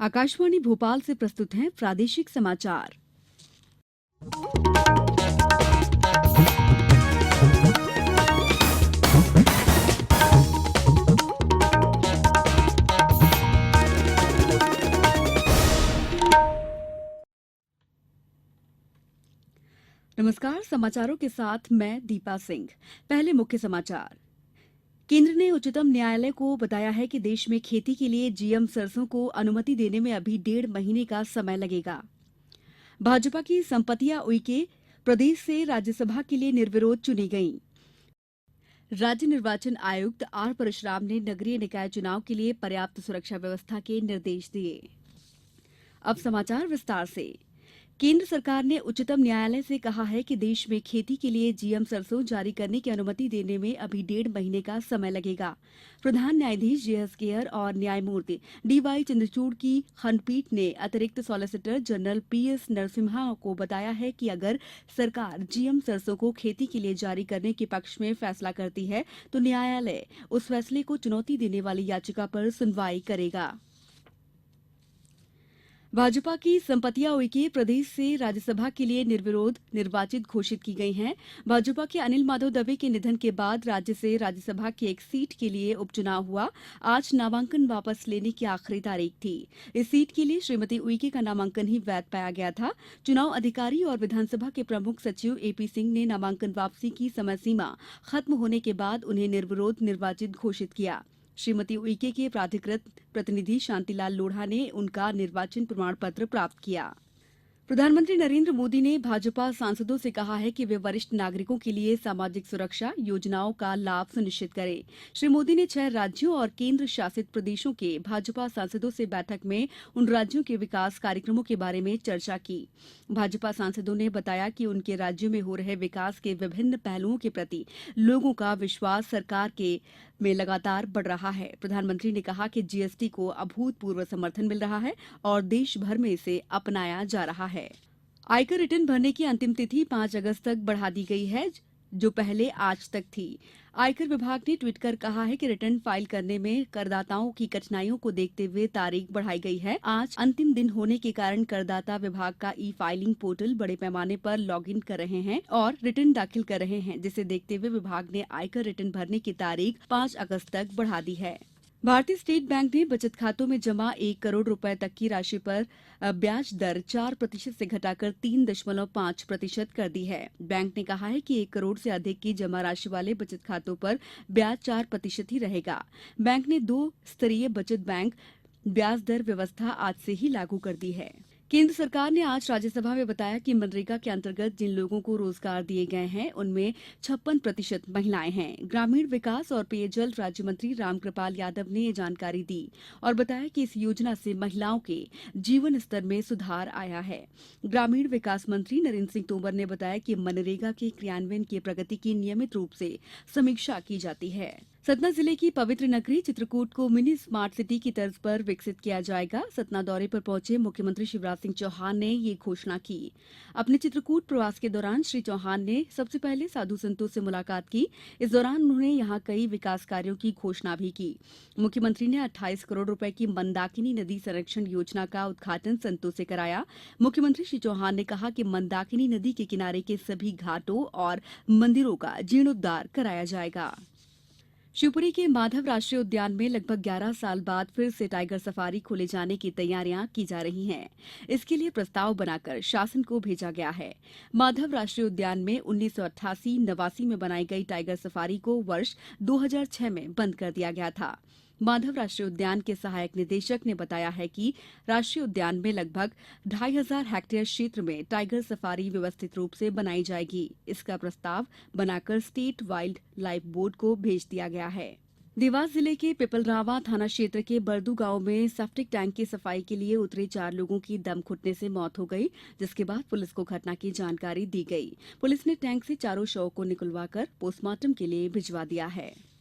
आकाशवाणी भोपाल से प्रस्तुत हैं प्रादेशिक समाचार। नमस्कार, समाचारों के साथ मैं दीपा सिंह। पहले मुख्य समाचार। केंद्र ने उच्चतम न्यायालय को बताया है कि देश में खेती के लिए जीएम सरसों को अनुमति देने में अभी 1.5 महीने का समय लगेगा। भाजपा की संपतिया उइके प्रदेश से राज्यसभा के लिए निर्विरोध चुनी गईं। राज्य निर्वाचन आयुक्त आर परशुराम ने नगरीय निकाय चुनाव के लिए पर्याप्त सुरक्षा व्यवस्था के निर्देश दिए। अब समाचार विस्तार से। केंद्र सरकार ने उच्चतम न्यायालय से कहा है कि देश में खेती के लिए जीएम सरसों जारी करने की अनुमति देने में अभी 1.5 महीने का समय लगेगा। प्रधान न्यायाधीश जेएस केयर और न्यायमूर्ति डीवाई चंद्रचूड़ की खंडपीठ ने अतिरिक्त सॉलिसिटर जनरल पीएस नरसिम्हा को बताया है कि अगर सरकार जीएम सरसों को खेती के लिए जारी करने के पक्ष में फैसला करती है तो न्यायालय उस फैसले को चुनौती देने वाली याचिका पर सुनवाई करेगा। भाजपा की संपतिया उइके प्रदेश से राज्यसभा के लिए निर्विरोध निर्वाचित घोषित की गई हैं। भाजपा के अनिल माधव दवे के निधन के बाद राज्य से राज्यसभा की एक सीट के लिए उपचुनाव हुआ। आज नामांकन वापस लेने की आखिरी तारीख थी। इस सीट के लिए श्रीमती उइके का नामांकन ही वैध पाया गया था। चुनाव अधिकारी और विधानसभा के प्रमुख सचिव एपी सिंह ने नामांकन वापसी की समय सीमा खत्म होने के बाद उन्हें निर्विरोध निर्वाचित घोषित किया। श्रीमती उइके के प्राधिकृत प्रतिनिधि शांतिलाल लोढ़ा ने उनका निर्वाचन प्रमाण पत्र प्राप्त किया। प्रधानमंत्री नरेंद्र मोदी ने भाजपा सांसदों से कहा है कि वे वरिष्ठ नागरिकों के लिए सामाजिक सुरक्षा योजनाओं का लाभ सुनिश्चित करें। श्री मोदी ने 6 राज्यों और केंद्र शासित प्रदेशों के भाजपा सांसदों से बैठक में उन राज्यों के विकास कार्यक्रमों के बारे में चर्चा की। भाजपा सांसदों ने बताया कि उनके राज्यों में हो रहे विकास के विभिन्न पहलुओं के प्रति लोगों का विश्वास सरकार में लगातार बढ़ रहा है। प्रधानमंत्री ने कहा कि जीएसटी को अभूतपूर्व समर्थन मिल रहा है और देश भर में इसे अपनाया जा रहा है। आयकर रिटर्न भरने की अंतिम तिथि 5 अगस्त तक बढ़ा दी गई है, जो पहले आज तक थी। आयकर विभाग ने ट्वीट कर कहा है कि रिटर्न फाइल करने में करदाताओं की कठिनाइयों को देखते हुए तारीख बढ़ाई गई है। आज अंतिम दिन होने के कारण करदाता विभाग का ई फाइलिंग पोर्टल बड़े पैमाने पर लॉग इन कर रहे हैं और रिटर्न दाखिल कर रहे हैं, जिसे देखते हुए विभाग ने आयकर रिटर्न भरने की तारीख 5 अगस्त तक बढ़ा दी है। भारतीय स्टेट बैंक ने बचत खातों में जमा 1 करोड़ रुपए तक की राशि पर ब्याज दर 4% से घटाकर 3.5% कर दी है। बैंक ने कहा है कि 1 करोड़ से अधिक की जमा राशि वाले बचत खातों पर ब्याज 4% ही रहेगा। बैंक ने 2 स्तरीय बचत बैंक ब्याज दर व्यवस्था आज से ही लागू कर दी है। केंद्र सरकार ने आज राज्यसभा में बताया कि मनरेगा के अंतर्गत जिन लोगों को रोजगार दिए गए हैं उनमें 56% महिलाएं हैं। ग्रामीण विकास और पेयजल राज्य मंत्री रामकृपाल यादव ने ये जानकारी दी और बताया कि इस योजना से महिलाओं के जीवन स्तर में सुधार आया है। ग्रामीण विकास मंत्री नरेंद्र सिंह तोमर ने बताया कि मनरेगा के क्रियान्वयन की प्रगति की नियमित रूप से समीक्षा की जाती है। सतना जिले की पवित्र नगरी चित्रकूट को मिनी स्मार्ट सिटी की तर्ज पर विकसित किया जाएगा। सतना दौरे पर पहुंचे मुख्यमंत्री शिवराज सिंह चौहान ने ये घोषणा की। अपने चित्रकूट प्रवास के दौरान श्री चौहान ने सबसे पहले साधु संतों से मुलाकात की। इस दौरान उन्होंने यहां कई विकास कार्यों की घोषणा भी की। मुख्यमंत्री ने 28 करोड़ रुपए की मंदाकिनी नदी संरक्षण योजना का उद्घाटन संतों से कराया। मुख्यमंत्री श्री चौहान ने कहा कि मंदाकिनी नदी के किनारे के सभी घाटों और मंदिरों का जीर्णोद्धार कराया जाएगा। शिवपुरी के माधव राष्ट्रीय उद्यान में लगभग 11 साल बाद फिर से टाइगर सफारी खोले जाने की तैयारियां की जा रही हैं। इसके लिए प्रस्ताव बनाकर शासन को भेजा गया है। माधव राष्ट्रीय उद्यान में 1988-89 में बनाई गई टाइगर सफारी को वर्ष 2006 में बंद कर दिया गया था। माधव राष्ट्रीय उद्यान के सहायक निदेशक ने बताया है कि राष्ट्रीय उद्यान में लगभग 2500 हेक्टेयर क्षेत्र में टाइगर सफारी व्यवस्थित रूप से बनाई जाएगी। इसका प्रस्ताव बनाकर स्टेट वाइल्ड लाइफ बोर्ड को भेज दिया गया है। देवास जिले के पिपलरावा थाना क्षेत्र के बरदू गांव में सेप्टिक टैंक की सफाई के लिए उतरे 4 लोगों की दम घुटने से मौत हो गई, जिसके बाद पुलिस को घटना की जानकारी दी गई। पुलिस ने टैंक से चारों शवों को निकलवाकर पोस्टमार्टम के लिए भिजवा दिया है।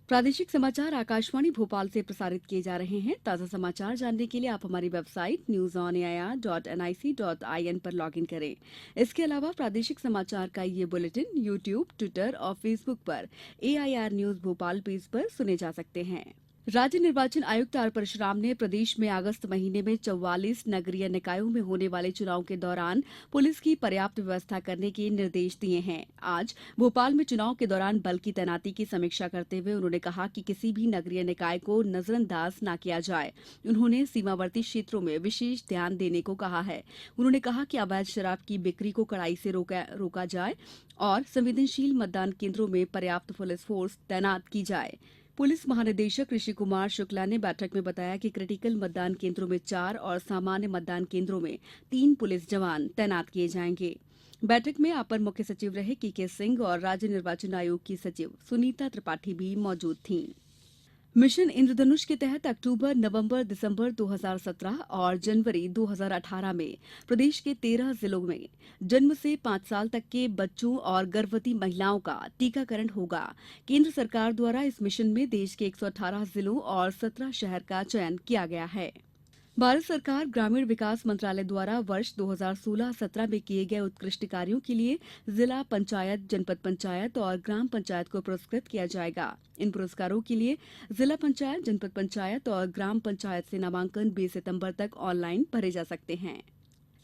प्रादेशिक समाचार आकाशवाणी भोपाल से प्रसारित किए जा रहे हैं। ताज़ा समाचार जानने के लिए आप हमारी वेबसाइट newsonair.nic.in पर लॉगिन करें। इसके अलावा प्रादेशिक समाचार का ये बुलेटिन यूट्यूब, ट्विटर और फेसबुक पर AIR न्यूज भोपाल पेज पर सुने जा सकते हैं। राज्य निर्वाचन आयुक्त आर परशुराम ने प्रदेश में अगस्त महीने में 44 नगरीय निकायों में होने वाले चुनाव के दौरान पुलिस की पर्याप्त व्यवस्था करने के निर्देश दिए हैं। आज भोपाल में चुनाव के दौरान बल की तैनाती की समीक्षा करते हुए उन्होंने कहा कि किसी भी नगरीय निकाय को नजरअंदाज न किया जाए। उन्होंने सीमावर्ती क्षेत्रों में विशेष ध्यान देने को कहा है। उन्होंने कहा कि अवैध शराब की बिक्री को कड़ाई से रोका जाए और संवेदनशील मतदान केंद्रों में पर्याप्त पुलिस फोर्स तैनात की जाए। पुलिस महानिदेशक ऋषि कुमार शुक्ला ने बैठक में बताया कि क्रिटिकल मतदान केंद्रों में 4 और सामान्य मतदान केंद्रों में 3 पुलिस जवान तैनात किए जाएंगे। बैठक में अपर मुख्य सचिव रहे के सिंह और राज्य निर्वाचन आयोग की सचिव सुनीता त्रिपाठी भी मौजूद थीं। मिशन इंद्रधनुष के तहत अक्टूबर, नवंबर, दिसंबर 2017 और जनवरी 2018 में प्रदेश के 13 जिलों में जन्म से 5 साल तक के बच्चों और गर्भवती महिलाओं का टीकाकरण होगा। केंद्र सरकार द्वारा इस मिशन में देश के 118 जिलों और 17 शहर का चयन किया गया है। भारत सरकार ग्रामीण विकास मंत्रालय द्वारा वर्ष 2016-17 में किए गए उत्कृष्ट कार्यों के लिए जिला पंचायत, जनपद पंचायत और ग्राम पंचायत को पुरस्कृत किया जाएगा। इन पुरस्कारों के लिए जिला पंचायत, जनपद पंचायत और ग्राम पंचायत से नामांकन 20 सितंबर तक ऑनलाइन भरे जा सकते हैं।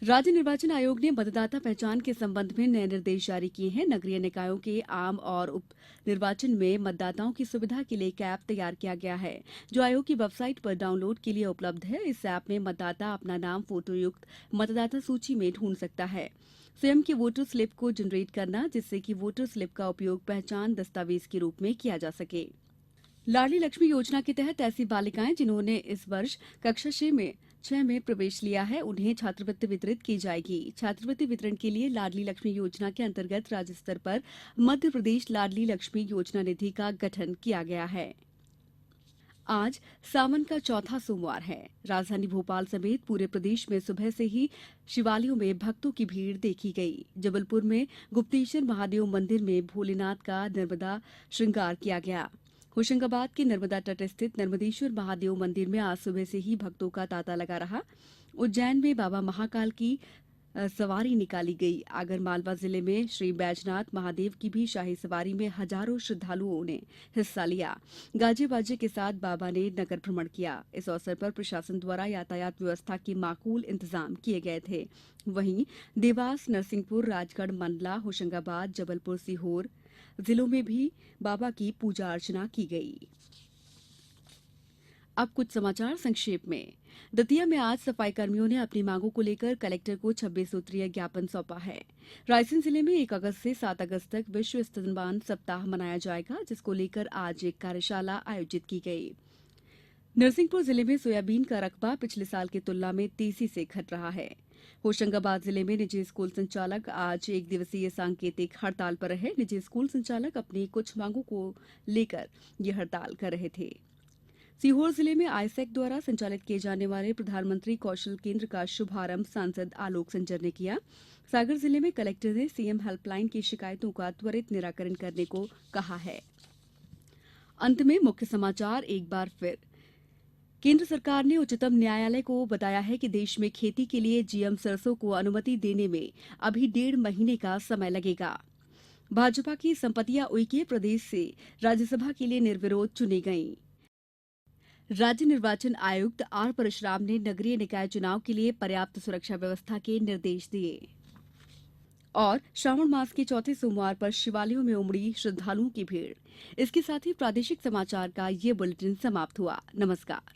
राज्य निर्वाचन आयोग ने मतदाता पहचान के संबंध में नए निर्देश जारी किए हैं। नगरीय निकायों के आम और उप निर्वाचन में मतदाताओं की सुविधा के लिए एक ऐप तैयार किया गया है, जो आयोग की वेबसाइट पर डाउनलोड के लिए उपलब्ध है। इस ऐप में मतदाता अपना नाम फोटो युक्त मतदाता सूची में ढूंढ सकता है। स्वयं की वोटर स्लिप को जनरेट करना, जिससे कि वोटर स्लिप का उपयोग पहचान दस्तावेज के रूप में किया जा सके। लाडली लक्ष्मी योजना के तहत ऐसी बालिकाएं जिन्होंने इस वर्ष कक्षा 6 में प्रवेश लिया है, उन्हें छात्रवृत्ति वितरित की जाएगी। छात्रवृत्ति वितरण के लिए लाडली लक्ष्मी योजना के अंतर्गत राज्य स्तर पर मध्य प्रदेश लाडली लक्ष्मी योजना निधि का गठन किया गया है। आज सावन का चौथा सोमवार है। राजधानी भोपाल समेत पूरे प्रदेश में सुबह से ही शिवालयों में भक्तों की भीड़ देखी गई। जबलपुर में गुप्तेश्वर महादेव मंदिर में भोलेनाथ का नर्मदा श्रृंगार किया गया। होशंगाबाद के नर्मदा तट स्थित नर्मदेश्वर महादेव मंदिर में आज सुबह से ही भक्तों का तांता लगा रहा। उज्जैन में बाबा महाकाल की सवारी निकाली गई। आगरमालवा जिले में श्री बैजनाथ महादेव की भी शाही सवारी में हजारों श्रद्धालुओं ने हिस्सा लिया। गाजे बाजे के साथ बाबा ने नगर भ्रमण किया। इस अवसर पर प्रशासन द्वारा यातायात व्यवस्था के माकूल इंतजाम किए गए थे। वहीं देवास, नरसिंहपुर, राजगढ़, मंडला, होशंगाबाद, जबलपुर, सीहोर जिलों में भी बाबा की पूजा अर्चना की गई। अब कुछ समाचार संक्षेप में। दतिया में आज सफाई कर्मियों ने अपनी मांगों को लेकर कलेक्टर को 26 सूत्रीय ज्ञापन सौंपा है। रायसेन जिले में 1 अगस्त से 7 अगस्त तक विश्व स्तनपान सप्ताह मनाया जाएगा, जिसको लेकर आज एक कार्यशाला आयोजित की गई। नरसिंहपुर जिले में सोयाबीन का रकबा पिछले साल की तुलना में तेजी से घट रहा है। होशंगाबाद जिले में निजी स्कूल संचालक आज 1 दिवसीय सांकेतिक हड़ताल पर रहे। निजी स्कूल संचालक अपनी कुछ मांगों को लेकर ये हड़ताल कर रहे थे। सीहोर जिले में आईसेक्ट द्वारा संचालित किए जाने वाले प्रधानमंत्री कौशल केंद्र का शुभारंभ सांसद आलोक संजर ने किया। सागर जिले में कलेक्टर ने सीएम हेल्पलाइन की शिकायतों का त्वरित निराकरण करने को कहा है। अंत में मुख्य समाचार एक बार फिर। केंद्र सरकार ने उच्चतम न्यायालय को बताया है कि देश में खेती के लिए जीएम सरसों को अनुमति देने में अभी 1.5 महीने का समय लगेगा। भाजपा की संपतियां उइके प्रदेश से राज्यसभा के लिए निर्विरोध चुनी गईं। राज्य निर्वाचन आयुक्त आर परशुराम ने नगरीय निकाय चुनाव के लिए पर्याप्त सुरक्षा व्यवस्था के निर्देश दिए। और श्रावण मास के चौथे सोमवार पर शिवालयों में उमड़ी श्रद्धालुओं की भीड़। इसके साथ ही प्रादेशिक समाचार का ये बुलेटिन समाप्त हुआ। नमस्कार।